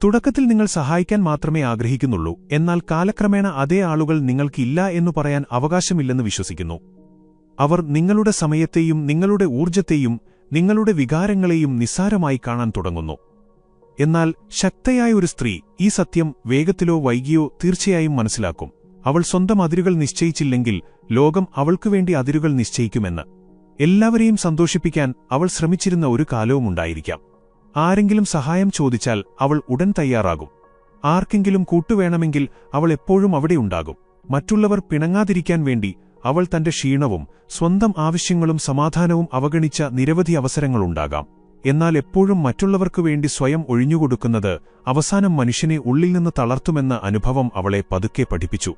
തുടക്കത്തിൽ നിങ്ങൾ സഹായിക്കാൻ മാത്രമേ ആഗ്രഹിക്കുന്നുള്ളൂ, എന്നാൽ കാലക്രമേണ അതേ ആളുകൾ നിങ്ങൾക്കില്ല എന്നു പറയാൻ അവകാശമില്ലെന്ന് വിശ്വസിക്കുന്നു. അവർ നിങ്ങളുടെ സമയത്തെയും നിങ്ങളുടെ ഊർജ്ജത്തെയും നിങ്ങളുടെ വികാരങ്ങളെയും നിസ്സാരമായി കാണാൻ തുടങ്ങുന്നു. എന്നാൽ ശക്തയായ ഒരു സ്ത്രീ ഈ സത്യം വേഗത്തിലോ വൈകിയോ തീർച്ചയായും മനസ്സിലാക്കും. അവൾ സ്വന്തം അതിരുകൾ നിശ്ചയിച്ചില്ലെങ്കിൽ ലോകം അവൾക്കുവേണ്ടി അതിരുകൾ നിശ്ചയിക്കുമെന്ന്. എല്ലാവരെയും സന്തോഷിപ്പിക്കാൻ അവൾ ശ്രമിച്ചിരുന്ന ഒരു കാലവുമുണ്ടായിരിക്കാം. ആരെങ്കിലും സഹായം ചോദിച്ചാൽ അവൾ ഉടൻ തയ്യാറാകും. ആർക്കെങ്കിലും കൂട്ടുവേണമെങ്കിൽ അവൾ എപ്പോഴും അവിടെയുണ്ടാകും. മറ്റുള്ളവർ പിണങ്ങാതിരിക്കാൻ വേണ്ടി അവൾ തന്റെ ക്ഷീണവും സ്വന്തം ആവശ്യങ്ങളും സമാധാനവും അവഗണിച്ച നിരവധി അവസരങ്ങളുണ്ടാകാം. എന്നാൽ എപ്പോഴും മറ്റുള്ളവർക്കുവേണ്ടി സ്വയം ഒഴിഞ്ഞുകൊടുക്കുന്നത് അവസാനം മനുഷ്യനെ ഉള്ളിൽ നിന്ന് തളർത്തുമെന്ന അനുഭവം അവളെ പതുക്കെ പഠിപ്പിച്ചു.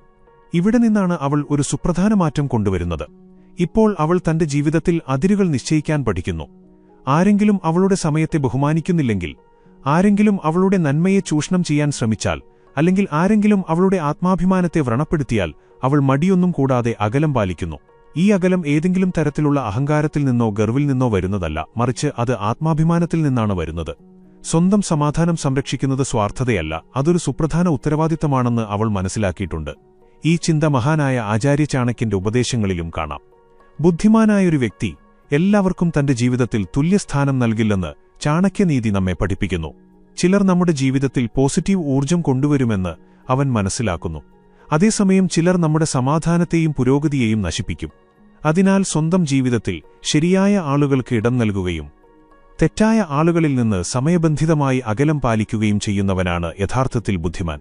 ഇവിടെ നിന്നാണ് അവൾ ഒരു സുപ്രധാന മാറ്റം കൊണ്ടുവരുന്നത്. ഇപ്പോൾ അവൾ തന്റെ ജീവിതത്തിൽ അതിരുകൾ നിശ്ചയിക്കാൻ പഠിക്കുന്നു. ആരെങ്കിലും അവളുടെ സമയത്തെ ബഹുമാനിക്കുന്നില്ലെങ്കിൽ, ആരെങ്കിലും അവളുടെ നന്മയെ ചൂഷണം ചെയ്യാൻ ശ്രമിച്ചാൽ, അല്ലെങ്കിൽ ആരെങ്കിലും അവളുടെ ആത്മാഭിമാനത്തെ വ്രണപ്പെടുത്തിയാൽ അവൾ മടിയൊന്നും കൂടാതെ അകലം പാലിക്കുന്നു. ഈ അകലം ഏതെങ്കിലും തരത്തിലുള്ള അഹങ്കാരത്തിൽ നിന്നോ ഗർവിൽ നിന്നോ വരുന്നതല്ല, മറിച്ച് അത് ആത്മാഭിമാനത്തിൽ നിന്നാണ് വരുന്നത്. സ്വന്തം സമാധാനം സംരക്ഷിക്കുന്നത് സ്വാർത്ഥതയല്ല, അതൊരു സുപ്രധാന ഉത്തരവാദിത്തമാണെന്ന് അവൾ മനസ്സിലാക്കിയിട്ടുണ്ട്. ഈ ചിന്ത മഹാനായ ആചാര്യ ചാണക്യന്റെ ഉപദേശങ്ങളിലും കാണാം. ബുദ്ധിമാനായൊരു വ്യക്തി എല്ലാവർക്കും തന്റെ ജീവിതത്തിൽ തുല്യസ്ഥാനം നൽകില്ലെന്ന് ചാണക്യനീതി നമ്മെ പഠിപ്പിക്കുന്നു. ചിലർ നമ്മുടെ ജീവിതത്തിൽ പോസിറ്റീവ് ഊർജ്ജം കൊണ്ടുവരുമെന്ന് അവൻ മനസ്സിലാക്കുന്നു. അതേസമയം ചിലർ നമ്മുടെ സമാധാനത്തെയും പുരോഗതിയെയും നശിപ്പിക്കും. അതിനാൽ സ്വന്തം ജീവിതത്തിൽ ശരിയായ ആളുകൾക്ക് ഇടം നൽകുകയും തെറ്റായ ആളുകളിൽ നിന്ന് സമയബന്ധിതമായി അകലം പാലിക്കുകയും ചെയ്യുന്നവനാണ് യഥാർത്ഥത്തിൽ ബുദ്ധിമാൻ.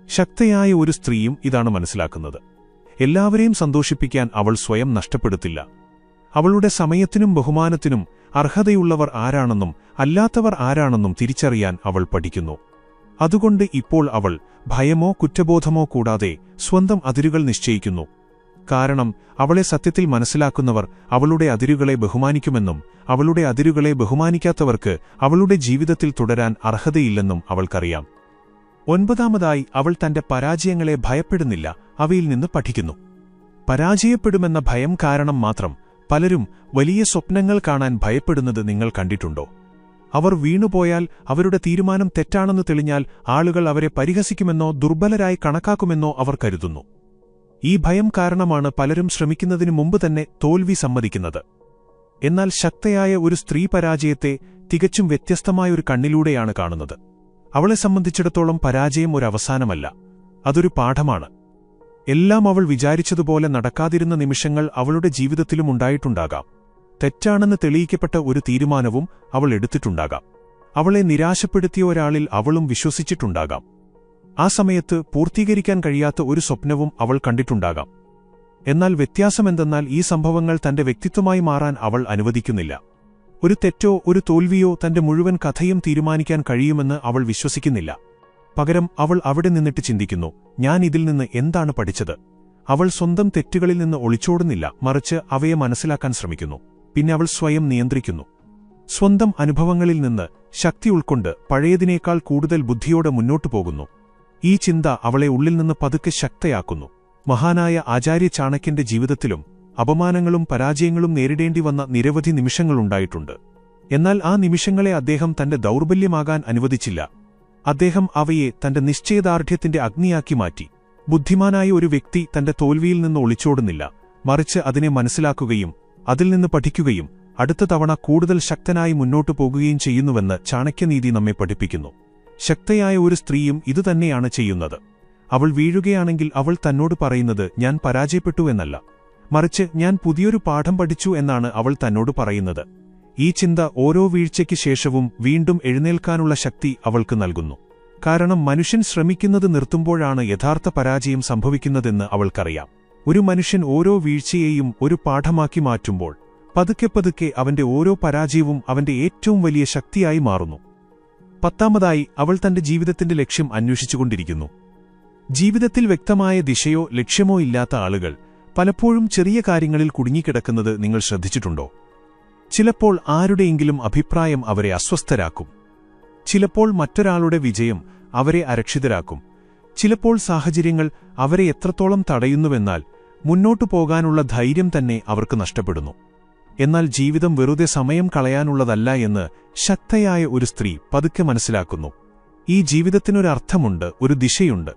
ശക്തയായ ഒരു സ്ത്രീയും ഇതാണ് മനസ്സിലാക്കുന്നത്. എല്ലാവരെയും സന്തോഷിപ്പിക്കാൻ അവൾ സ്വയം നഷ്ടപ്പെടുത്തില്ല. അവളുടെ സമയത്തിനും ബഹുമാനത്തിനും അർഹതയുള്ളവർ ആരാണെന്നും അല്ലാത്തവർ ആരാണെന്നും തിരിച്ചറിയാൻ അവൾ പഠിക്കുന്നു. അതുകൊണ്ട് ഇപ്പോൾ അവൾ ഭയമോ കുറ്റബോധമോ കൂടാതെ സ്വന്തം അതിരുകൾ നിശ്ചയിക്കുന്നു. കാരണം അവളെ സത്യത്തിൽ മനസ്സിലാക്കുന്നവർ അവളുടെ അതിരുകളെ ബഹുമാനിക്കുമെന്നും അവളുടെ അതിരുകളെ ബഹുമാനിക്കാത്തവർക്ക് അവളുടെ ജീവിതത്തിൽ തുടരാൻ അർഹതയില്ലെന്നും അവൾക്കറിയാം. 9. അവൾ തന്റെ പരാജയങ്ങളെ ഭയപ്പെടുന്നില്ല, അവയിൽ നിന്ന് പഠിക്കുന്നു. പരാജയപ്പെടുമെന്ന ഭയം കാരണം മാത്രം പലരും വലിയ സ്വപ്നങ്ങൾ കാണാൻ ഭയപ്പെടുന്നത് നിങ്ങൾ കണ്ടിട്ടുണ്ടോ? അവർ വീണുപോയാൽ, അവരുടെ തീരുമാനം തെറ്റാണെന്ന് തെളിഞ്ഞാൽ ആളുകൾ അവരെ പരിഹസിക്കുമെന്നോ ദുർബലരായി കണക്കാക്കുമെന്നോ അവർ കരുതുന്നു. ഈ ഭയം കാരണമാണ് പലരും ശ്രമിക്കുന്നതിനു മുമ്പ് തന്നെ തോൽവി സമ്മതിക്കുന്നത്. എന്നാൽ ശക്തയായ ഒരു സ്ത്രീ പരാജയത്തെ തികച്ചും വ്യത്യസ്തമായൊരു കണ്ണിലൂടെയാണ് കാണുന്നത്. അവളെ സംബന്ധിച്ചിടത്തോളം പരാജയം ഒരു അവസാനമല്ല, അതൊരു പാഠമാണ്. എല്ലാം അവൾ വിചാരിച്ചതുപോലെ നടക്കാതിരുന്ന നിമിഷങ്ങൾ അവളുടെ ജീവിതത്തിലും ഉണ്ടായിട്ടുണ്ടാകാം. തെറ്റാണെന്ന് തെളിയിക്കപ്പെട്ട ഒരു തീരുമാനവും അവൾ എടുത്തിട്ടുണ്ടാകാം. അവളെ നിരാശപ്പെടുത്തിയ ഒരാളിൽ അവളും വിശ്വസിച്ചിട്ടുണ്ടാകാം. ആ സമയത്ത് പൂർത്തീകരിക്കാൻ കഴിയാത്ത ഒരു സ്വപ്നവും അവൾ കണ്ടിട്ടുണ്ടാകാം. എന്നാൽ വ്യത്യാസമെന്തെന്നാൽ ഈ സംഭവങ്ങൾ തന്റെ വ്യക്തിത്വമായി മാറാൻ അവൾ അനുവദിക്കുന്നില്ല. ഒരു തെറ്റോ ഒരു തോൽവിയോ തന്റെ മുഴുവൻ കഥയും തീരുമാനിക്കാൻ കഴിയുമെന്ന് അവൾ വിശ്വസിക്കുന്നില്ല. പകരം അവൾ അവിടെ നിന്നിട്ട് ചിന്തിക്കുന്നു, ഞാൻ ഇതിൽ നിന്ന് എന്താണ് പഠിച്ചത്? അവൾ സ്വന്തം തെറ്റുകളിൽ നിന്ന് ഒളിച്ചോടുന്നില്ല, മറിച്ച് അവയെ മനസ്സിലാക്കാൻ ശ്രമിക്കുന്നു. പിന്നെ അവൾ സ്വയം നിയന്ത്രിക്കുന്നു. സ്വന്തം അനുഭവങ്ങളിൽ നിന്ന് ശക്തി ഉൾക്കൊണ്ട് പഴയതിനേക്കാൾ കൂടുതൽ ബുദ്ധിയോടെ മുന്നോട്ടു പോകുന്നു. ഈ ചിന്ത അവളെ ഉള്ളിൽ നിന്ന് പതുക്കെ ശക്തയാക്കുന്നു. മഹാനായ ആചാര്യ ചാണക്യന്റെ ജീവിതത്തിലും അപമാനങ്ങളും പരാജയങ്ങളും നേരിടേണ്ടി വന്ന നിരവധി നിമിഷങ്ങളുണ്ടായിട്ടുണ്ട്. എന്നാൽ ആ നിമിഷങ്ങളെ അദ്ദേഹം തന്റെ ദൗർബല്യമാകാൻ അനുവദിച്ചില്ല. അദ്ദേഹം അവയെ തന്റെ നിശ്ചയദാർഢ്യത്തിന്റെ അഗ്നിയാക്കി മാറ്റി. ബുദ്ധിമാനായ ഒരു വ്യക്തി തന്റെ തോൽവിയിൽ നിന്ന് ഒളിച്ചോടുന്നില്ല, മറിച്ച് അതിനെ മനസ്സിലാക്കുകയും അതിൽ നിന്ന് പഠിക്കുകയും അടുത്ത തവണ കൂടുതൽ ശക്തനായി മുന്നോട്ടു പോകുകയും ചെയ്യുന്നുവെന്ന് ചാണക്യനീതി നമ്മെ പഠിപ്പിക്കുന്നു. ശക്തയായ ഒരു സ്ത്രീയും ഇതുതന്നെയാണ് ചെയ്യുന്നത്. അവൾ വീഴുകയാണെങ്കിൽ അവൾ തന്നോട് പറയുന്നത് ഞാൻ പരാജയപ്പെട്ടു എന്നല്ല, മറിച്ച് ഞാൻ പുതിയൊരു പാഠം പഠിച്ചു എന്നാണ് അവൾ തന്നോട് പറയുന്നത്. ഈ ചിന്ത ഓരോ വീഴ്ചയ്ക്ക് ശേഷവും വീണ്ടും എഴുന്നേൽക്കാനുള്ള ശക്തി അവൾക്ക് നൽകുന്നു. കാരണം മനുഷ്യൻ ശ്രമിക്കുന്നത് നിർത്തുമ്പോഴാണ് യഥാർത്ഥ പരാജയം സംഭവിക്കുന്നതെന്ന് അവൾക്കറിയാം. ഒരു മനുഷ്യൻ ഓരോ വീഴ്ചയെയും ഒരു പാഠമാക്കി മാറ്റുമ്പോൾ പതുക്കെ പതുക്കെ അവന്റെ ഓരോ പരാജയവും അവന്റെ ഏറ്റവും വലിയ ശക്തിയായി മാറുന്നു. 10. അവൾ തന്റെ ജീവിതത്തിന്റെ ലക്ഷ്യം അന്വേഷിച്ചുകൊണ്ടിരിക്കുന്നു. ജീവിതത്തിൽ വ്യക്തമായ ദിശയോ ലക്ഷ്യമോ ഇല്ലാത്ത ആളുകൾ പലപ്പോഴും ചെറിയ കാര്യങ്ങളിൽ കുടുങ്ങിക്കിടക്കുന്നത് നിങ്ങൾ ശ്രദ്ധിച്ചിട്ടുണ്ടോ? ചിലപ്പോൾ ആരുടെയെങ്കിലും അഭിപ്രായം അവരെ അസ്വസ്ഥരാക്കും. ചിലപ്പോൾ മറ്റൊരാളുടെ വിജയം അവരെ അരക്ഷിതരാക്കും. ചിലപ്പോൾ സാഹചര്യങ്ങൾ അവരെ എത്രത്തോളം തടയുന്നുവെന്നാൽ മുന്നോട്ടു പോകാനുള്ള ധൈര്യം തന്നെ അവർക്ക് നഷ്ടപ്പെടുന്നു. എന്നാൽ ജീവിതം വെറുതെ സമയം കളയാനുള്ളതല്ല എന്ന് ശക്തയായ ഒരു സ്ത്രീ പതുക്കെ മനസ്സിലാക്കുന്നു. ഈ ജീവിതത്തിനൊരർത്ഥമുണ്ട്, ഒരു ദിശയുണ്ട്.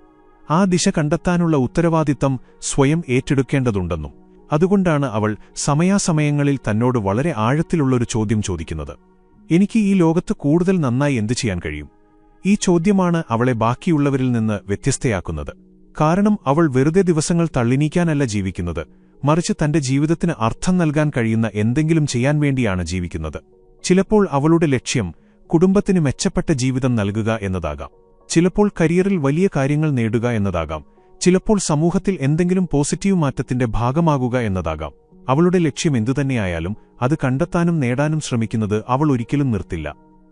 ആ ദിശ കണ്ടെത്താനുള്ള ഉത്തരവാദിത്തം സ്വയം ഏറ്റെടുക്കേണ്ടതുണ്ടെന്നും. അതുകൊണ്ടാണ് അവൾ സമയാസമയങ്ങളിൽ തന്നോട് വളരെ ആഴത്തിലുള്ളൊരു ചോദ്യം ചോദിക്കുന്നത്. എനിക്ക് ഈ ലോകത്ത് കൂടുതൽ നന്നായി എന്തു ചെയ്യാൻ കഴിയും? ഈ ചോദ്യമാണ് അവളെ ബാക്കിയുള്ളവരിൽ നിന്ന് വ്യത്യസ്തയാക്കുന്നത്. കാരണം അവൾ വെറുതെ ദിവസങ്ങൾ തള്ളിനീക്കാനല്ല ജീവിക്കുന്നത്, മറിച്ച് തന്റെ ജീവിതത്തിന് അർത്ഥം നൽകാൻ കഴിയുന്ന എന്തെങ്കിലും ചെയ്യാൻ വേണ്ടിയാണ് ജീവിക്കുന്നത്. ചിലപ്പോൾ അവളുടെ ലക്ഷ്യം കുടുംബത്തിന് മെച്ചപ്പെട്ട ജീവിതം നൽകുക എന്നതാകാം. ചിലപ്പോൾ കരിയറിൽ വലിയ കാര്യങ്ങൾ നേടുക എന്നതാകാം. ചിലപ്പോൾ സമൂഹത്തിൽ എന്തെങ്കിലും പോസിറ്റീവ് മാറ്റത്തിന്റെ ഭാഗമാകുക എന്നതാകാം. അവളുടെ ലക്ഷ്യം എന്തുതന്നെയായാലും അത് കണ്ടെത്താനും നേടാനും ശ്രമിക്കുന്നത് അവൾ ഒരിക്കലും നിർത്തില്ല.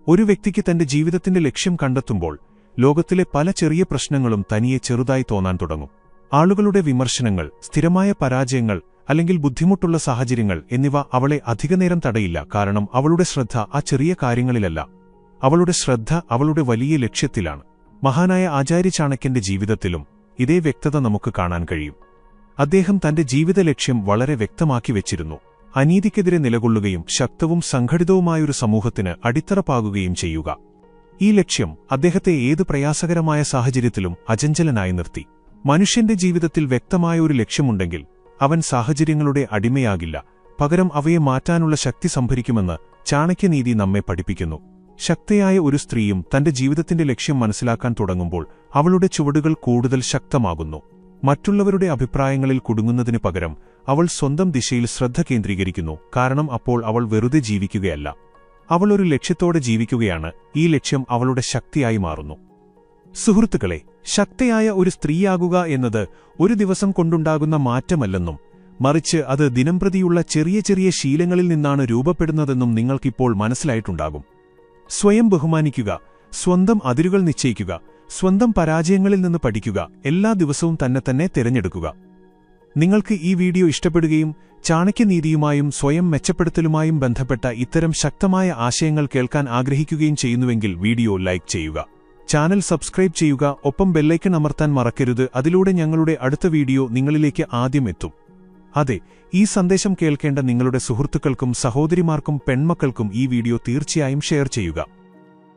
ഒരു വ്യക്തിക്ക് തന്റെ ജീവിതത്തിന്റെ ലക്ഷ്യം കണ്ടെത്തുമ്പോൾ ലോകത്തിലെ പല ചെറിയ പ്രശ്നങ്ങളും തനിയെ ചെറുതായി തോന്നാൻ തുടങ്ങും. ആളുകളുടെ വിമർശനങ്ങൾ, സ്ഥിരമായ പരാജയങ്ങൾ അല്ലെങ്കിൽ ബുദ്ധിമുട്ടുള്ള സാഹചര്യങ്ങൾ എന്നിവ അവളെ അധികനേരം തടയില്ല. കാരണം അവളുടെ ശ്രദ്ധ ആ ചെറിയ കാര്യങ്ങളിലല്ല, അവളുടെ ശ്രദ്ധ അവളുടെ വലിയ ലക്ഷ്യത്തിലാണ്. മഹാനായ ആചാര്യ ചാണക്യന്റെ ജീവിതത്തിലും ഇതേ വ്യക്തത നമുക്ക് കാണാൻ കഴിയും. അദ്ദേഹം തന്റെ ജീവിത ലക്ഷ്യം വളരെ വ്യക്തമാക്കി വെച്ചിരുന്നു: അനീതിക്കെതിരെ നിലകൊള്ളുകയും ശക്തവും സംഘടിതവുമായൊരു സമൂഹത്തിന് അടിത്തറ പാകുകയും ചെയ്യുക. ഈ ലക്ഷ്യം അദ്ദേഹത്തെ ഏത് പ്രയാസകരമായ സാഹചര്യത്തിലും അചഞ്ചലനായി നിർത്തി. മനുഷ്യന്റെ ജീവിതത്തിൽ വ്യക്തമായ ഒരു ലക്ഷ്യമുണ്ടെങ്കിൽ അവൻ സാഹചര്യങ്ങളുടെ അടിമയാകില്ല, പകരം അവയെ മാറ്റാനുള്ള ശക്തി സംഭരിക്കുമെന്ന് ചാണക്യനീതി നമ്മെ പഠിപ്പിക്കുന്നു. ശക്തയായ ഒരു സ്ത്രീയും തന്റെ ജീവിതത്തിന്റെ ലക്ഷ്യം മനസ്സിലാക്കാൻ തുടങ്ങുമ്പോൾ അവളുടെ ചുവടുകൾ കൂടുതൽ ശക്തമാകുന്നു. മറ്റുള്ളവരുടെ അഭിപ്രായങ്ങളിൽ കുടുങ്ങുന്നതിനു പകരം അവൾ സ്വന്തം ദിശയിൽ ശ്രദ്ധ കേന്ദ്രീകരിക്കുന്നു. കാരണം അപ്പോൾ അവൾ വെറുതെ ജീവിക്കുകയല്ല, അവൾ ഒരു ലക്ഷ്യത്തോടെ ജീവിക്കുകയാണ്. ഈ ലക്ഷ്യം അവളുടെ ശക്തിയായി മാറുന്നു. സുഹൃത്തുക്കളെ, ശക്തയായ ഒരു സ്ത്രീയാകുക എന്നത് ഒരു ദിവസം കൊണ്ടുണ്ടാകുന്ന മാറ്റമല്ലെന്നും മറിച്ച് അത് ദിനംപ്രതിയുള്ള ചെറിയ ചെറിയ ശീലങ്ങളിൽ നിന്നാണ് രൂപപ്പെടുന്നതെന്നും നിങ്ങൾക്കിപ്പോൾ മനസ്സിലായിട്ടുണ്ടാകും. സ്വയം ബഹുമാനിക്കുക, സ്വന്തം അതിരുകൾ നിശ്ചയിക്കുക, സ്വന്തം പരാജയങ്ങളിൽ നിന്ന് പഠിക്കുക, എല്ലാ ദിവസവും തന്നെ തിരഞ്ഞെടുക്കുക. നിങ്ങൾക്ക് ഈ വീഡിയോ ഇഷ്ടപ്പെടുകയും ചാണക്യനീതിയുമായും സ്വയം മെച്ചപ്പെടുത്തലുമായും ബന്ധപ്പെട്ട ഇത്തരം ശക്തമായ ആശയങ്ങൾ കേൾക്കാൻ ആഗ്രഹിക്കുകയും ചെയ്യുന്നുവെങ്കിൽ വീഡിയോ ലൈക്ക് ചെയ്യുക, ചാനൽ സബ്സ്ക്രൈബ് ചെയ്യുക, ഒപ്പം ബെല്ലൈക്കൺ അമർത്താൻ മറക്കരുത്. അതിലൂടെ ഞങ്ങളുടെ അടുത്ത വീഡിയോ നിങ്ങളിലേക്ക് ആദ്യം എത്തും. അതെ, ഈ സന്ദേശം കേൾക്കേണ്ട നിങ്ങളുടെ സുഹൃത്തുക്കൾക്കും സഹോദരിമാർക്കും പെൺമക്കൾക്കും ഈ വീഡിയോ തീർച്ചയായും ഷെയർ ചെയ്യുക.